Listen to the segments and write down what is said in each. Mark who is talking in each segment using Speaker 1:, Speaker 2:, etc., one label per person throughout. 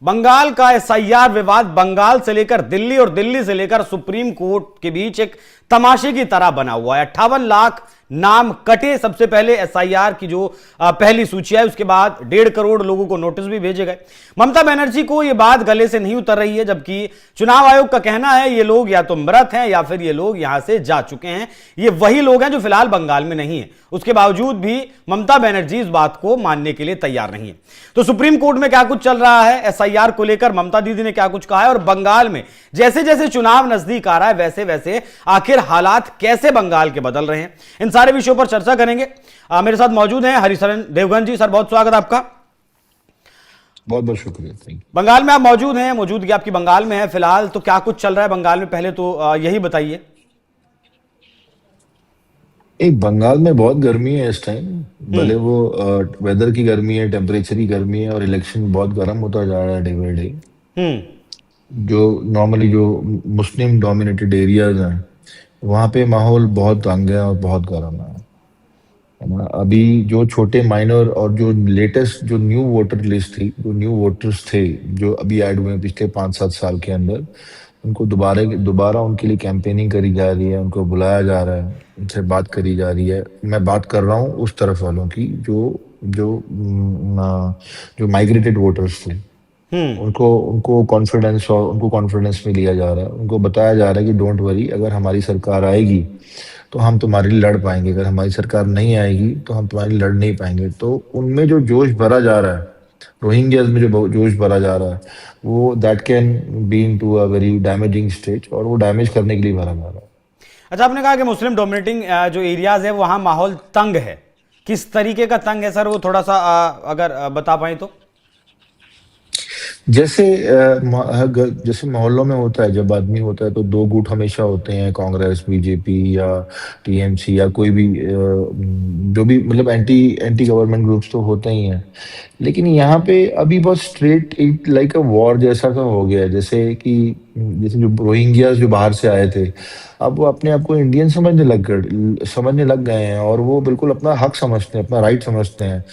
Speaker 1: बंगाल का एसआईआर विवाद बंगाल से लेकर दिल्ली और दिल्ली से लेकर सुप्रीम कोर्ट के बीच एक तमाशे की तरह बना हुआ है। 58 लाख नाम कटे सबसे पहले एसआईआर की जो पहली सूची है, उसके बाद 1.5 करोड़ लोगों को नोटिस भी भेजे गए। ममता बनर्जी को यह बात गले से नहीं उतर रही है, जबकि चुनाव आयोग का कहना है ये लोग या तो मृत हैं या फिर ये लोग यहां से जा चुके हैं। ये वही लोग हैं जो फिलहाल बंगाल में नहीं है। उसके बावजूद भी ममता बनर्जी इस बात को मानने के लिए तैयार नहीं है। तो सुप्रीम कोर्ट में क्या कुछ चल रहा है, एसआईआर को लेकर ममता दीदी ने क्या कुछ कहा है, और बंगाल में जैसे जैसे चुनाव नजदीक आ रहा है वैसे वैसे आखिर हालात कैसे बंगाल के बदल रहे हैं, इन सारे विषयों पर चर्चा करेंगे। मेरे साथ मौजूद हैं हरिशरण देवगन जी। सर, बहुत स्वागत आपका।
Speaker 2: बहुत बहुत शुक्रिया। Thank you.
Speaker 1: बंगाल में आप मौजूद हैं, मौजूदगी आपकी बंगाल में है फिलहाल, तो क्या कुछ चल रहा है बंगाल में, पहले तो यही बताइए।
Speaker 2: एक बंगाल में बहुत गर्मी है इस टाइम, भले वो वेदर की गर्मी है, टेम्परेचर की गर्मी है, और इलेक्शन बहुत गर्म होता जा रहा है डे बाई डे। जो नॉर्मली जो मुस्लिम डोमिनेटेड एरियाज हैं वहाँ पे माहौल बहुत तंग है और बहुत गर्म है ना। अभी जो छोटे माइनर और जो लेटेस्ट जो न्यू वोटर लिस्ट थी, जो न्यू वोटर्स थे जो अभी ऐड हुए पिछले 5-7 साल के अंदर, उनको दोबारा उनके लिए कैंपेनिंग करी जा रही है, उनको बुलाया जा रहा है, उनसे बात करी जा रही है। मैं बात कर रहा हूँ उस तरफ वालों की जो जो जो माइग्रेटेड वोटर्स थे। उनको उनको कॉन्फिडेंस में लिया जा रहा है। उनको बताया जा रहा है कि डोंट वरी, अगर हमारी सरकार आएगी तो हम तुम्हारे लिए लड़ पाएंगे, अगर हमारी सरकार नहीं आएगी तो हम तुम्हारे लिए लड़ नहीं पाएंगे। तो उनमें जो जोश भरा जा रहा है, रोहिंग्याज में जो जोश भरा जा रहा है, वो that can be in to a very damaging stage, और वो डैमेज करने के लिए भरा जा रहा है।
Speaker 1: अच्छा, आपने कहा कि मुस्लिम डोमिनेटिंग जो एरियाज है वहां माहौल तंग है। किस तरीके का तंग है सर, वो थोड़ा सा अगर बता पाए तो।
Speaker 2: जैसे जैसे मोहल्लों में होता है, जब आदमी होता है तो दो गुट हमेशा होते हैं, कांग्रेस, बीजेपी या टीएमसी या कोई भी जो भी मतलब एंटी एंटी गवर्नमेंट ग्रुप्स तो होते ही हैं। लेकिन यहाँ पे अभी बहुत स्ट्रेट एक लाइक अ वॉर जैसा का हो गया है। जैसे जो रोहिंग्यास जो बाहर से आए थे, अब वो अपने आप को इंडियन समझने लग गए हैं, और वो बिल्कुल अपना हक समझते हैं, अपना राइट समझते हैं।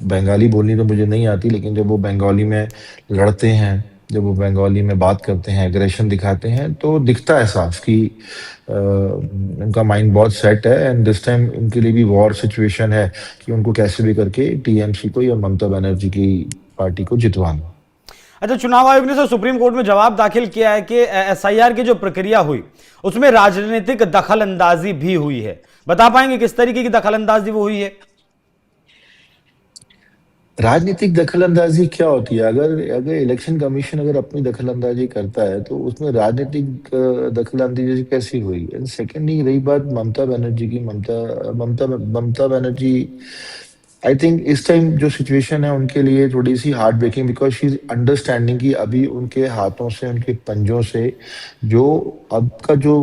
Speaker 2: बंगाली बोलनी तो मुझे नहीं आती, लेकिन जब वो बंगाली में लड़ते हैं, जब वो बंगाली में बात करते हैं, एग्रेशन दिखाते हैं, तो दिखता है साफ कि उनका माइंड बहुत सेट है। एंड दिस टाइम उनके लिए भी वॉर सिचुएशन है कि उनको कैसे भी करके टीएमसी को या ममता बनर्जी की पार्टी को जितवाना।
Speaker 1: अच्छा, चुनाव आयोग ने सर सुप्रीम कोर्ट में जवाब दाखिल किया है कि एसआईआर की जो प्रक्रिया हुई उसमें राजनीतिक दखल अंदाजी भी हुई है। बता पाएंगे किस तरीके की दखल अंदाजी वो हुई है?
Speaker 2: राजनीतिक दखल अंदाजी क्या होती है? अगर अगर इलेक्शन कमीशन अगर अपनी दखल अंदाजी करता है तो उसमें राजनीतिक दखल अंदाजी कैसी हुई? एंड सेकेंडली रही बात ममता बनर्जी की, ममता बनर्जी आई थिंक इस टाइम जो सिचुएशन है उनके लिए थोड़ी सी heart breaking, because she is understanding कि अभी उनके हाथों से, उनके पंजों से जो अब का जो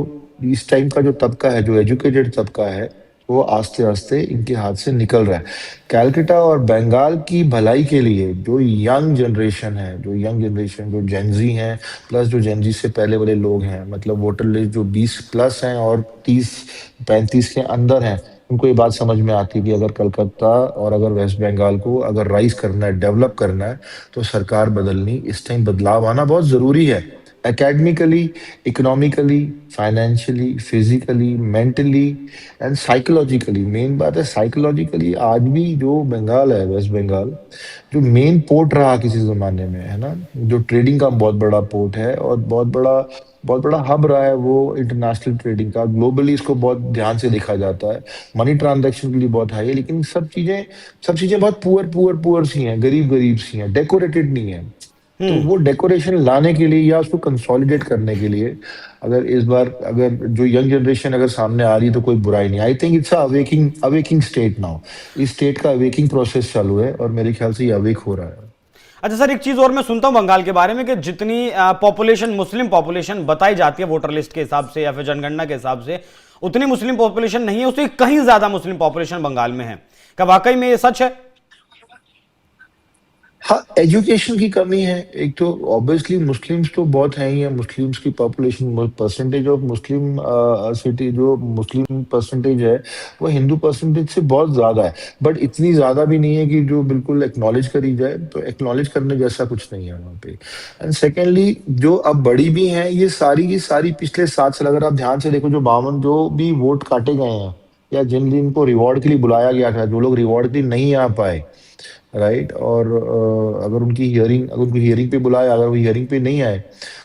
Speaker 2: इस टाइम का जो तबका है, जो एजुकेटेड तबका है, वो आस्ते आस्ते इनके हाथ से निकल रहा है। कैलकाटा और बंगाल की भलाई के लिए जो यंग जनरेशन है, जो जेनजी हैं, प्लस जो जेनजी से पहले वाले लोग हैं, मतलब वोटर लिस्ट जो 20 प्लस हैं और 30-35 के अंदर हैं, उनको ये बात समझ में आती है कि अगर कलकत्ता और अगर वेस्ट बंगाल को अगर राइज करना है, डेवलप करना है, तो सरकार बदलनी, इस टाइम बदलाव आना बहुत जरूरी है। Academically, economically, financially, physically, mentally and psychologically. Main बात है साइकोलॉजिकली, आज भी जो बंगाल है, वेस्ट बंगाल, जो मेन पोर्ट रहा किसी जमाने में, है ना, जो ट्रेडिंग का बहुत बड़ा पोर्ट है और बहुत बड़ा हब रहा है वो इंटरनेशनल ट्रेडिंग का। ग्लोबली इसको बहुत ध्यान से देखा जाता है, मनी ट्रांजैक्शन के लिए बहुत हाई है, लेकिन सब चीजें बहुत पुअर सी हैं, गरीब सी हैं, डेकोरेटेड नहीं है। तो वो डेकोरेशन लाने के लिए या उसको कंसोलिडेट करने के लिए अगर इस बार अगर जो यंग जनरेशन अगर सामने आ रही है तो कोई बुराई नहीं। I think it's awaking state now. इस स्टेट का अवेकिंग प्रोसेस चालू है और मेरे ख्याल से ये अवेक हो रहा है।
Speaker 1: अच्छा सर, एक चीज और मैं सुनता हूं बंगाल के बारे में कि जितनी पॉपुलेशन, मुस्लिम पॉपुलेशन बताई जाती है वोटर लिस्ट के हिसाब से या फिर जनगणना के हिसाब से, उतनी मुस्लिम पॉपुलेशन नहीं है, उससे कहीं ज्यादा मुस्लिम पॉपुलेशन बंगाल में है। क्या वाकई में ये सच है?
Speaker 2: हाँ, एजुकेशन की कमी है। एक तो ऑब्वियसली मुस्लिम्स तो बहुत हैं ही है, मुस्लिम्स की population, percentage of Muslim city, जो मुस्लिम परसेंटेज है वो हिंदू परसेंटेज से बहुत ज्यादा है। बट इतनी ज्यादा भी नहीं है कि जो बिल्कुल एक्नॉलेज करी जाए, तो एक्नॉलेज करने जैसा कुछ नहीं है वहाँ पे। एंड सेकेंडली, जो अब बड़ी भी हैं, ये सारी की सारी पिछले 7 साल अगर आप ध्यान से देखो, जो 52 जो भी वोट काटे गए हैं, या जिन जिनको रिवॉर्ड के लिए बुलाया गया था, जो लोग रिवॉर्ड के लिए नहीं आ पाए, राइट, और अगर उनको हियरिंग पे बुलाया, अगर वो हियरिंग पे नहीं आए,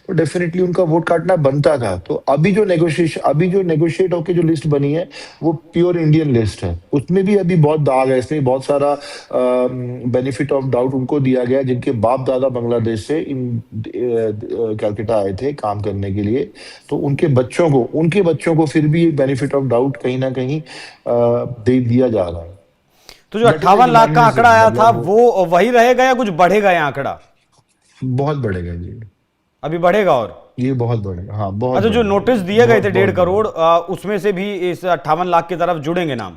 Speaker 2: तो डेफिनेटली उनका वोट काटना बनता था। तो अभी जो नेगोशिएट होके जो लिस्ट बनी है, वो प्योर इंडियन लिस्ट है। उसमें भी अभी बहुत दाग है, इसमें बहुत सारा बेनिफिट ऑफ डाउट उनको दिया गया जिनके बाप दादा बांग्लादेश से इन कलकत्ता आए थे काम करने के लिए। तो उनके बच्चों को फिर भी बेनिफिट ऑफ डाउट कहीं ना कहीं दे दिया जा रहा है।
Speaker 1: तो जो
Speaker 2: दैट इज लाइक
Speaker 1: 58 लाख का आंकड़ा
Speaker 2: ह्यूमैनिज्म,
Speaker 1: आया था
Speaker 2: मतलब
Speaker 1: वो वही रहेगा या कुछ बढ़ेगा ये आंकड़ा?
Speaker 2: बहुत बढ़ेगा जी।
Speaker 1: अभी बढ़ेगा और?
Speaker 2: ये बहुत बढ़ेगा, हाँ बहुत
Speaker 1: अच्छा, जो
Speaker 2: बढ़ेगा
Speaker 1: नोटिस
Speaker 2: ये,
Speaker 1: दिए गए
Speaker 2: बहुत
Speaker 1: थे
Speaker 2: बहुत
Speaker 1: 1.5 करोड़,
Speaker 2: बढ़ेगा।
Speaker 1: उसमें से भी इस 58 लाख की तरफ जुड़ेंगे नाम?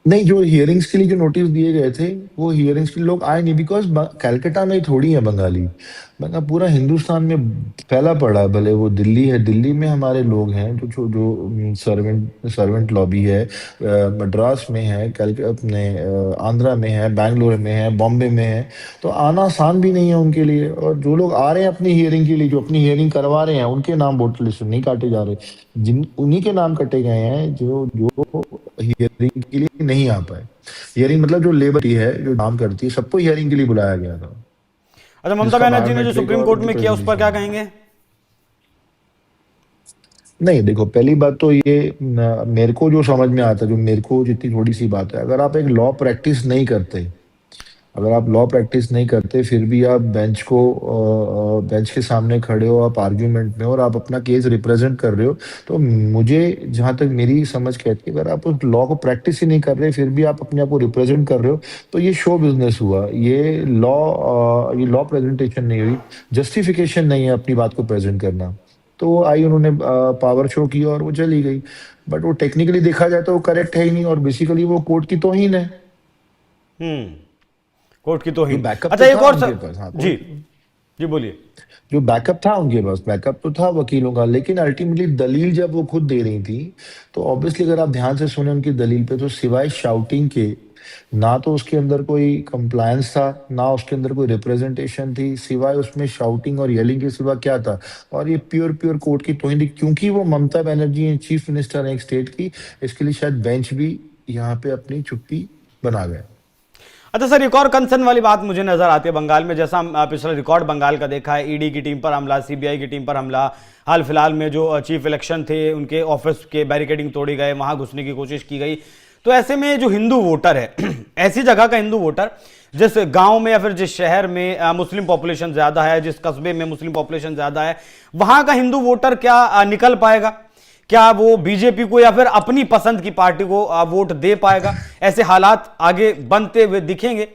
Speaker 2: नहीं, जो हियरिंग्स के लिए जो नोटिस दिए गए थे, वो हियरिंग्स के लिए लोग आए नहीं, बिकॉज कलकत्ता में ही थोड़ी है बंगाली। पूरा हिंदुस्तान में फैला पड़ा है। भले वो दिल्ली है, दिल्ली में हमारे लोग हैं, जो सर्वेंट सर्वेंट लॉबी है, मद्रास में है, कल अपने आंध्रा में है, बैंगलोर में है, बॉम्बे में है। तो आना आसान भी नहीं है उनके लिए। और जो लोग आ रहे हैं अपनी हियरिंग के लिए, जो अपनी हियरिंग करवा रहे हैं, उनके नाम वोटर लिस्ट में नहीं काटे जा रहे। जिन उन्हीं के नाम कटे गए हैं जो जो हियरिंग के लिए नहीं आ पाए। हियरिंग मतलब जो लेबर है, जो काम करती है, सबको हियरिंग के लिए बुलाया गया था,
Speaker 1: अच्छा, ममता
Speaker 2: जिसका
Speaker 1: बनर्जी ने जो
Speaker 2: बायोमेट्रिक
Speaker 1: सुप्रीम
Speaker 2: और
Speaker 1: कोर्ट
Speaker 2: उनकी
Speaker 1: में किया उस पर क्या
Speaker 2: प्रेजेंटेशन।
Speaker 1: कहेंगे?
Speaker 2: नहीं, देखो, पहली बात तो ये मेरे को जो समझ में आता है, जो मेरे को जितनी थोड़ी सी बात है, अगर आप एक लॉ प्रैक्टिस नहीं करते, अगर आप लॉ प्रैक्टिस नहीं करते, फिर भी आप बेंच के सामने खड़े हो, आप आर्ग्यूमेंट में हो और आप अपना केस रिप्रेजेंट कर रहे हो, तो मुझे जहां तक मेरी समझ कहती है, अगर आप उस लॉ को प्रैक्टिस ही नहीं कर रहे, फिर भी आप अपने आप को रिप्रेजेंट कर रहे हो, तो ये शो बिजनेस हुआ। ये लॉ प्रेजेंटेशन नहीं हुई, जस्टिफिकेशन नहीं है अपनी बात को प्रेजेंट करना। तो वो आई, उन्होंने पावर शो किया और वो चली गई। बट वो टेक्निकली देखा जाए तो वो करेक्ट है ही नहीं, और बेसिकली वो कोर्ट की तौहीन है।
Speaker 1: हम्म। कोर्ट की
Speaker 2: जो
Speaker 1: तौहीन।
Speaker 2: बैकअप
Speaker 1: अच्छा,
Speaker 2: तो
Speaker 1: एक
Speaker 2: था
Speaker 1: और
Speaker 2: उनके पास, हाँ,
Speaker 1: जी,
Speaker 2: कोर्ट
Speaker 1: जी बोलिए।
Speaker 2: जो बैकअप था उनके पास, बैकअप तो था वकीलों का, लेकिन अल्टीमेटली दलील जब वो खुद दे रही थी, तो ऑब्वियसली अगर आप ध्यान से सुने उनकी दलील पे, तो सिवाय शाउटिंग के ना तो उसके अंदर कोई कंप्लायंस था, ना उसके अंदर कोई रिप्रेजेंटेशन थी। सिवाय उसमें शाउटिंग और येलिंग के सिवा क्या था? और ये प्योर प्योर कोर्ट की तौहीन थी, क्योंकि वो ममता बनर्जी चीफ मिनिस्टर है एक स्टेट की। इसके लिए शायद बेंच भी यहाँ पे अपनी चुप्पी बना गया।
Speaker 1: अच्छा सर, एक और कंसर्न वाली बात मुझे नजर आती है बंगाल में। जैसा हम पिछला रिकॉर्ड बंगाल का देखा है, ईडी की टीम पर हमला, सीबीआई की टीम पर हमला, हाल फिलहाल में जो चीफ इलेक्शन थे उनके ऑफिस के बैरिकेडिंग तोड़ी गए, वहां घुसने की कोशिश की गई। तो ऐसे में जो हिंदू वोटर है ऐसी जगह का हिंदू वोटर, जिस गांव में या फिर जिस शहर में मुस्लिम पॉपुलेशन ज्यादा है, जिस कस्बे में मुस्लिम पॉपुलेशन ज्यादा है, वहां का हिंदू वोटर क्या निकल पाएगा? क्या वो बीजेपी को या फिर अपनी पसंद की पार्टी को वोट दे पाएगा? ऐसे हालात आगे बनते हुए दिखेंगे?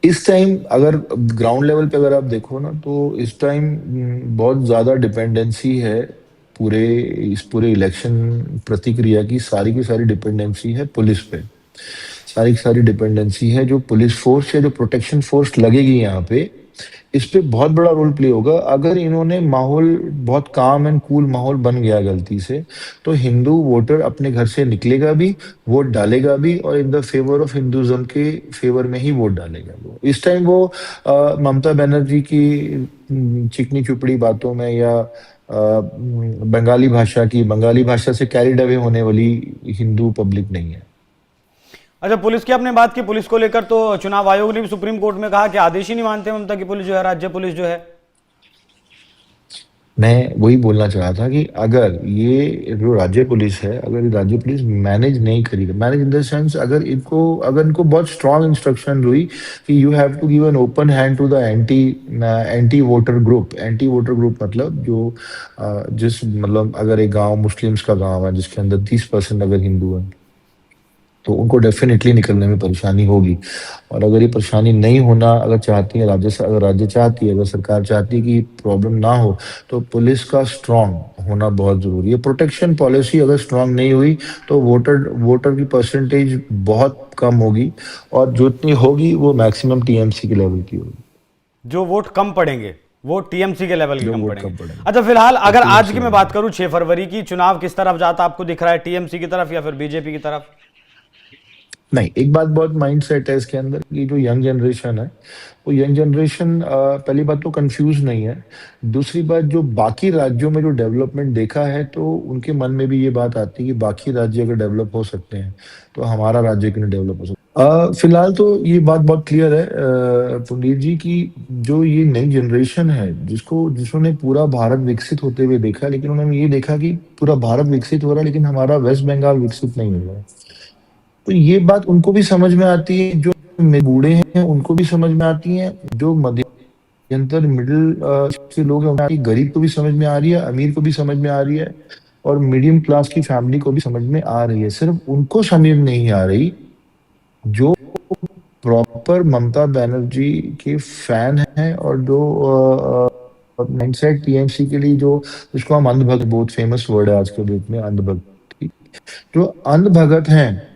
Speaker 2: इस टाइम अगर ग्राउंड लेवल पे अगर आप देखो ना, तो इस टाइम बहुत ज्यादा डिपेंडेंसी है। इस पूरे इलेक्शन प्रतिक्रिया की सारी डिपेंडेंसी है पुलिस पे। सारी की सारी डिपेंडेंसी है जो पुलिस फोर्स या जो प्रोटेक्शन फोर्स लगेगी यहाँ पे, इस पे बहुत बड़ा रोल प्ले होगा। अगर इन्होंने माहौल, बहुत काम एंड कूल माहौल बन गया गलती से, तो हिंदू वोटर अपने घर से निकलेगा भी, वोट डालेगा भी, और in the favour of Hinduism के फेवर में ही वोट डालेगा। वो इस टाइम वो ममता बनर्जी की चिकनी चुपड़ी बातों में, या बंगाली भाषा से कैरिड अवे होने वाली हिंदू पब्लिक नहीं है।
Speaker 1: अच्छा, पुलिस की आपने बात की, पुलिस को लेकर तो चुनाव आयोग ने भी सुप्रीम कोर्ट में कहा कि आदेश ही नहीं मानते ममता की पुलिस जो है, राज्य पुलिस जो है।
Speaker 2: मैं वही बोलना चाह रहा था कि अगर ये जो राज्य पुलिस है, अगर ये राज्य पुलिस मैनेज नहीं करेगी, मैनेज इन द सेंस, अगर इनको बहुत स्ट्रांग इंस्ट्रक्शन हुई कि you have to give an open hand to the anti voter group, मतलब जिस मतलब अगर एक गांव मुस्लिम्स का गांव है जिसके अंदर 30% अगर हिंदू है, तो उनको डेफिनेटली निकलने में परेशानी होगी। और अगर ये परेशानी नहीं होना अगर चाहती है अगर राज्य चाहती है, अगर सरकार चाहती है कि प्रॉब्लम ना हो, तो पुलिस का स्ट्रांग होना बहुत जरूरी है। प्रोटेक्शन पॉलिसी अगर स्ट्रांग नहीं हुई तो वोटर वोटर की परसेंटेज बहुत कम होगी, और जो इतनी होगी वो मैक्सिमम टीएमसी के लेवल की होगी।
Speaker 1: जो वोट कम पड़ेंगे वो टीएमसी के लेवल के
Speaker 2: जो
Speaker 1: कम
Speaker 2: वोट
Speaker 1: पड़ेंगे।
Speaker 2: कम पड़ेंगे
Speaker 1: अच्छा, फिलहाल
Speaker 2: वो
Speaker 1: अगर आज
Speaker 2: टीएमसी
Speaker 1: की मैं
Speaker 2: लेवल।
Speaker 1: बात करूं 6 फरवरी की, चुनाव किस तरफ जाता आपको दिख रहा है, टीएमसी की तरफ या फिर बीजेपी की तरफ?
Speaker 2: नहीं, एक बात बहुत माइंड सेट है इसके अंदर कि जो यंग जनरेशन है, वो यंग जनरेशन पहली बात तो कंफ्यूज नहीं है। दूसरी बात, जो बाकी राज्यों में जो डेवलपमेंट देखा है, तो उनके मन में भी ये बात आती है कि बाकी राज्य अगर डेवलप हो सकते हैं तो हमारा राज्य क्यों नहीं डेवलप हो सकता। फिलहाल तो ये बात बहुत क्लियर है पुनीत जी की, जो ये नई जनरेशन है जिन्होंने पूरा भारत विकसित होते हुए देखा, लेकिन उन्होंने ये देखा कि पूरा भारत विकसित हो रहा है लेकिन हमारा वेस्ट बंगाल विकसित नहीं हो रहा है। तो ये बात उनको भी समझ में आती है, जो बूढ़े हैं उनको भी समझ में आती है, जो मध्यंतर मिडिल के लोग हैं उनकी, गरीब को भी समझ में आ रही है, अमीर को भी समझ में आ रही है, और मीडियम क्लास की फैमिली को भी समझ में आ रही है। सिर्फ उनको समझ नहीं आ रही जो प्रॉपर ममता बनर्जी के फैन हैं, और जो माइंडसेट टीएमसी के लिए, जो जिसको हम अंधभक्त, बहुत फेमस वर्ड है आज के डेट में, अंधभक्त, जो अंधभगत हैं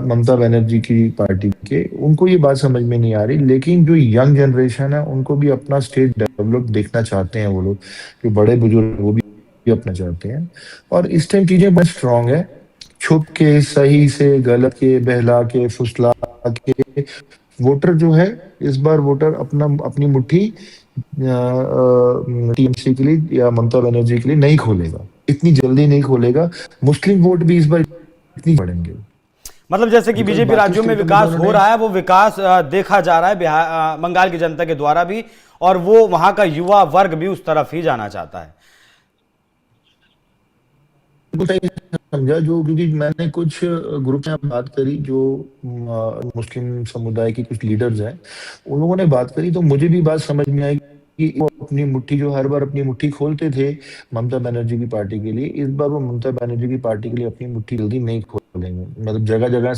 Speaker 2: ममता बनर्जी की पार्टी के, उनको ये बात समझ में नहीं आ रही। लेकिन जो यंग जनरेशन है उनको भी अपना स्टेट डेवलप देखना चाहते हैं, वो लोग जो बड़े बुजुर्ग वो भी अपना चाहते हैं। और इस टाइम चीजें बहुत स्ट्रांग है। छुप के, सही से गलत के, बहला के, फुसला के, वोटर जो है इस बार वोटर अपनी मुट्ठी टीएमसी के लिए या ममता बनर्जी के लिए नहीं खोलेगा, इतनी जल्दी नहीं खोलेगा। मुस्लिम वोट भी इस बार इतनी बढ़ेंगे,
Speaker 1: मतलब जैसे कि
Speaker 2: बिकॉज
Speaker 1: बीजेपी
Speaker 2: बाकी
Speaker 1: राज्यों में
Speaker 2: स्टेटों में
Speaker 1: विकास
Speaker 2: तो
Speaker 1: हो रहा है, वो विकास देखा जा रहा है बिहार, बंगाल की जनता के द्वारा भी, और वो वहां का युवा वर्ग भी उस तरफ ही जाना चाहता है।
Speaker 2: बिल्कुल सही समझा। जो क्योंकि मैंने कुछ ग्रुप में बात करी, जो मुस्लिम समुदाय के कुछ लीडर्स हैं, उन लोगों ने बात करी, तो मुझे भी बात समझ में आई कि वो अपनी मुट्ठी, जो हर बार अपनी मुट्ठी खोलते थे ममता बनर्जी की पार्टी के लिए, इस बार वो ममता बनर्जी की पार्टी के लिए अपनी मुट्ठी जल्दी नहीं खोलेंगे। मतलब जगह जगह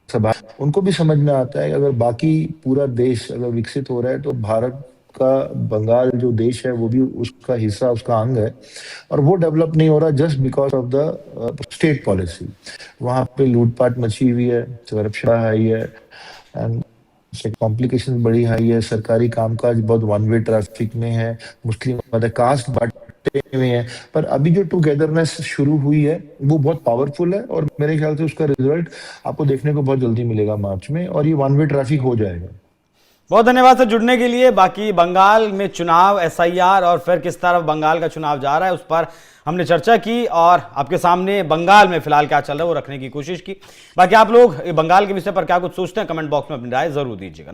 Speaker 2: सभा, उनको भी समझ में आता है अगर बाकी पूरा देश अगर विकसित हो रहा है तो भारत का बंगाल जो देश है वो भी उसका हिस्सा, उसका अंग है, और वो डेवलप नहीं हो रहा just because of the state policy. वहां पे लूटपाट मची हुई है, करप्शन हाई है, एंड कॉम्प्लिकेशन बड़ी हाई है, सरकारी कामकाज बहुत वन वे ट्रैफिक में है, मुस्लिम मतलब कास्ट बांटे हुए हैं। पर अभी जो टुगेदरनेस शुरू हुई है वो बहुत पावरफुल है, और मेरे ख्याल से उसका रिजल्ट आपको देखने को बहुत जल्दी मिलेगा मार्च में, और ये वन वे ट्रैफिक हो जाएगा।
Speaker 1: बहुत धन्यवाद सर जुड़ने के लिए। बाकी बंगाल में चुनाव, एसआईआर और फिर किस तरफ बंगाल का चुनाव जा रहा है उस पर हमने चर्चा की, और आपके सामने बंगाल में फिलहाल क्या चल रहा है वो रखने की कोशिश की। बाकी आप लोग बंगाल के विषय पर क्या कुछ सोचते हैं, कमेंट बॉक्स में अपनी राय जरूर दीजिएगा।